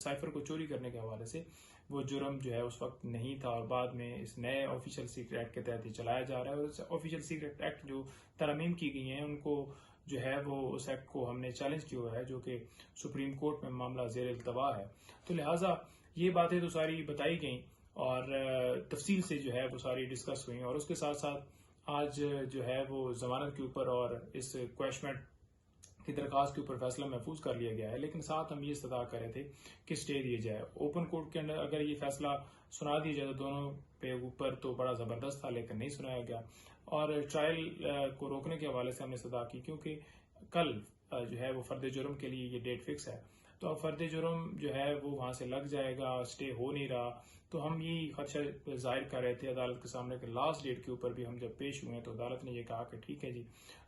Cipher को चोरी करने के हवाले से वो जुर्म जो है उस वक्त नहीं था, और बाद में इस नए ऑफिशियल सीक्रेट एक्ट के तहत ही चलाया जा रहा है। और इस ऑफिशियल सीक्रेट एक्ट जो तरमीम की गई हैं उनको जो है वो उस एक्ट को हमने चैलेंज किया हुआ है, जो कि सुप्रीम कोर्ट में मामला ज़ेर इल्तवा है। तो लिहाजा ये बातें तो सारी बताई गई और तफसील से जो है वो सारी डिस्कस हुई, और उसके साथ साथ आज जो है वो जमानत के ऊपर और इस क्वैशमेंट की दरखास्त के ऊपर फैसला महफूज कर लिया गया है। लेकिन साथ हम ये इस्तदा कर रहे थे कि स्टे दिया जाए ओपन कोर्ट के अंदर। अगर ये फैसला सुना दिया जाए तो दोनों पे ऊपर तो बड़ा जबरदस्त था, लेकिन नहीं सुनाया गया। और ट्रायल को रोकने के हवाले से हमने इस्तदा की, क्योंकि कल जो है वो फर्द जुर्म के लिए ये डेट फिक्स है, तो अब फर्द जुर्म जो है वो वहां से लग जाएगा, स्टे हो नहीं रहा। तो हम यही खदशा जाहिर कर रहे थे अदालत के सामने कि लास्ट डेट के ऊपर भी हम जब पेश हुए तो अदालत ने ये कहा कि ठीक है जी,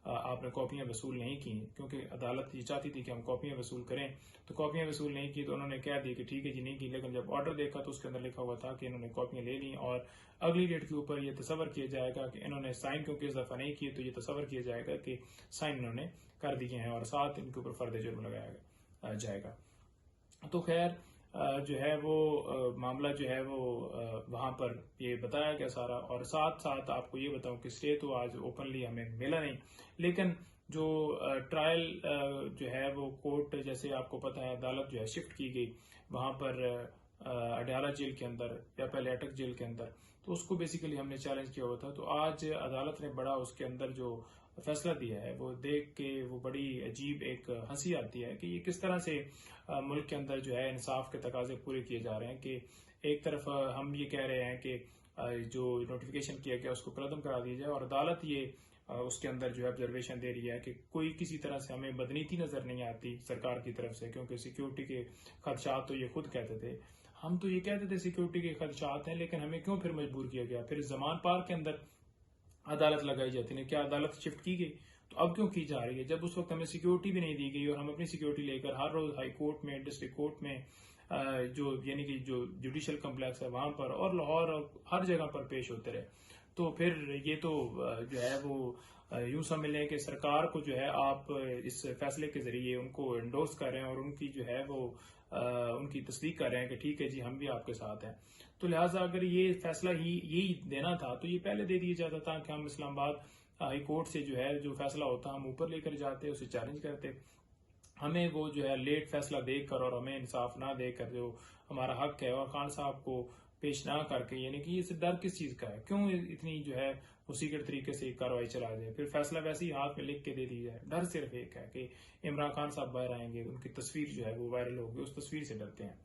आपने कॉपियां वसूल नहीं की, क्योंकि अदालत ये चाहती थी कि हम कॉपियां वसूल करें, तो कॉपियां वसूल नहीं की तो उन्होंने कह दी कि ठीक है जी नहीं की। लेकिन जब ऑर्डर देखा तो उसके अंदर लिखा हुआ था कि इन्होंने कॉपियां ले ली, और अगली डेट के ऊपर ये तस्वर किया जाएगा कि इन्होंने साइन क्योंकि इस दफा नहीं किए, तो ये तस्वर किया जाएगा कि साइन इन्होंने कर दिए हैं, और साथ इनके ऊपर फर्द जुर्म लगाया जाएगा। तो खैर जो है वो मामला जो है वो वहां पर ये बताया गया सारा। और साथ साथ आपको ये बताऊं कि स्टे तो आज ओपनली हमें मिला नहीं, लेकिन जो ट्रायल जो है वो कोर्ट, जैसे आपको पता है अदालत जो है शिफ्ट की गई वहां पर अडयाला जेल के अंदर, या पहले अटक जेल के अंदर, तो उसको बेसिकली हमने चैलेंज किया हुआ था। तो आज अदालत ने बड़ा उसके अंदर जो फैसला दिया है वो देख के वो बड़ी अजीब एक हंसी आती है कि ये किस तरह से मुल्क के अंदर जो है इंसाफ के तकाजे पूरे किए जा रहे हैं। कि एक तरफ हम ये कह रहे हैं कि जो नोटिफिकेशन किया गया उसको कलअदम करा दिया जाए, और अदालत ये उसके अंदर जो है ऑब्जर्वेशन दे रही है कि कोई किसी तरह से हमें बदनीति नजर नहीं आती सरकार की तरफ से, क्योंकि सिक्योरिटी के खदशात तो ये खुद कहते थे, हम तो ये कहते थे सिक्योरिटी के खदशात हैं, लेकिन हमें क्यों फिर मजबूर किया गया। फिर जमान पार्क के अंदर अदालत लगाई जाती है, क्या अदालत शिफ्ट की गई? तो अब क्यों की जा रही है, जब उस वक्त हमें सिक्योरिटी भी नहीं दी गई, और हम अपनी सिक्योरिटी लेकर हर रोज हाई कोर्ट में, डिस्ट्रिक्ट कोर्ट में, जो यानी कि जो जुडिशियल कम्प्लेक्स है वहां पर और लाहौर और हर जगह पर पेश होते रहे। तो फिर ये तो जो है वो यूं समझ लें कि सरकार को जो है आप इस फैसले के जरिए उनको एंडोर्स कर रहे हैं, और उनकी जो है वो उनकी तस्दीक कर रहे हैं कि ठीक है जी हम भी आपके साथ हैं। तो लिहाजा अगर ये फैसला ही यही देना था तो ये पहले दे दिया जाता था कि हम इस्लामाबाद हाई कोर्ट से जो है जो फैसला होता हम ऊपर लेकर जाते, उसे चैलेंज करते। हमें वो जो है लेट फैसला देकर और हमें इंसाफ ना देकर जो हमारा हक है और खान साहब को पेश ना करके, यानी कि ये डर किस चीज का है, क्यों इतनी जो है वो सीक्रेट तरीके से कार्रवाई चला जाए, फिर फैसला वैसे ही हाथ में लिख के दे दी जाए। डर सिर्फ एक है कि इमरान खान साहब बाहर आएंगे, उनकी तस्वीर जो है वो वायरल होगी, उस तस्वीर से डरते हैं।